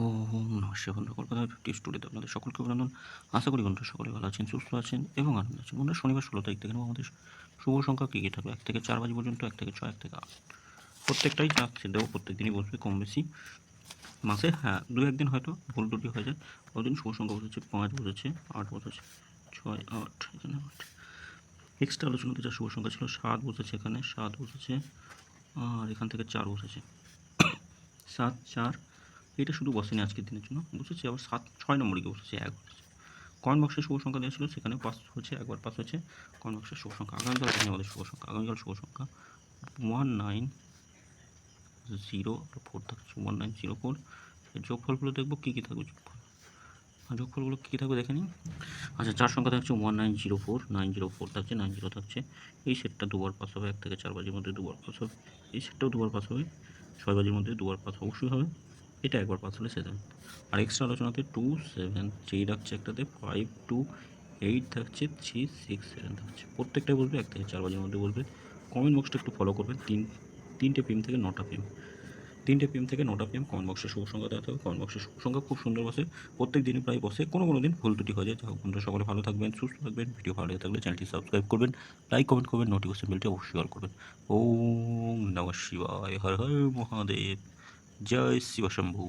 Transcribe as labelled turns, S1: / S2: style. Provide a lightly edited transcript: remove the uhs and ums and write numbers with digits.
S1: ওম নমঃ শিবায়। বন্ধুরা, কলকাতা 50 স্টুডিওতে আপনাদের সকলকে অভিনন্দন। আশা করি বন্ধুরা সকলে ভালো আছেন, সুস্থ আছেন এবং আনন্দে আছেন। বন্ধুরা, শনিবার 16 তারিখ থেকে আমাদের শুভ সংখ্যা কী কী থাকবে? 1 থেকে 4 বাজি পর্যন্ত, 1 থেকে 6, 1 থেকে 8। প্রত্যেকটাই যাচ্ছে দেবো, প্রত্যেক দিনই বসবে কম বেশি। মাসে হ্যাঁ 2-1 দিন হয়তো ভুল ত্রুটি হয়ে যায়। ওদিন শুভ সংখ্যা বসেছে 5, বসেছে 8, বসেছে 6, 8, এখানে 8। এক্সট্রা আলোচনাতে যা শুভ সংখ্যা ছিল 7 বসেছে, এখানে 7 বসেছে, আর এখান থেকে 4 বসেছে। 7, 4 এটা শুধু বসেনি আজকের দিনের জন্য, বসেছে আবার 7, 6 নম্বরে গিয়ে বসেছে, 1 বসেছে। কয়েন বক্সে শুভ সংখ্যা দেওয়া ছিল, সেখানে পাস হয়েছে, একবার পাস হয়েছে। কয়েন বক্সের শুভ সংখ্যা আগামীকাল দেখে আমাদের শুভ সংখ্যা। আগামীকাল শুভ সংখ্যা 1904 থাকছে, 1904। যোগফলগুলো দেখবো কী কী থাকবে। যোগফলগুলো কী কী থাকবে দেখে নিই। আচ্ছা, 4 সংখ্যা থাকছে 1904, 904 থাকছে, 90 থাকছে। এই সেটটা দুবার পাস হবে, 1 থেকে 4 বাজির মধ্যে দুবার পাস হবে। এই সেটটাও দুবার পাস হবে, 6 বাজির মধ্যে দুবার পাস অবশ্যই হবে। এটা একবার পাস হলে 7। আর এক্সট্রা আলোচনাতে 2, 7, 3 থাকছে একটাতে, 5, 2, 8 থাকছে, 3, 6, 7 থাকছে। প্রত্যেকটাই বলবে 1 থেকে 4 বাজির মধ্যে বলবে। কমেন্ট বক্সটা একটু ফলো করবেন। 3টে PM থেকে 9টা PM, 3টে PM থেকে 9টা PM কমেন্ট বক্সে শুভ সংখ্যা দেওয়া থাকবে। কমেন্ট বক্সে শুভ সংখ্যা খুব সুন্দর বসে, প্রত্যেক দিনই প্রায় বসে, কোনো দিন ভুল ত্রুটি হয়ে যায়। যাই হোক বন্ধুরা, সকলে ভালো থাকবেন, সুস্থ থাকবেন। ভিডিও ভালো লেগে থাকলে চ্যানেলটি সাবস্ক্রাইব করবেন, লাইক কমেন্ট করবেন, নোটিফিকেশন বেলটি অবশ্যই অল করবেন। ওম নমঃ শিবায়, হর হর মহাদেব, জয় শিব শম্ভু।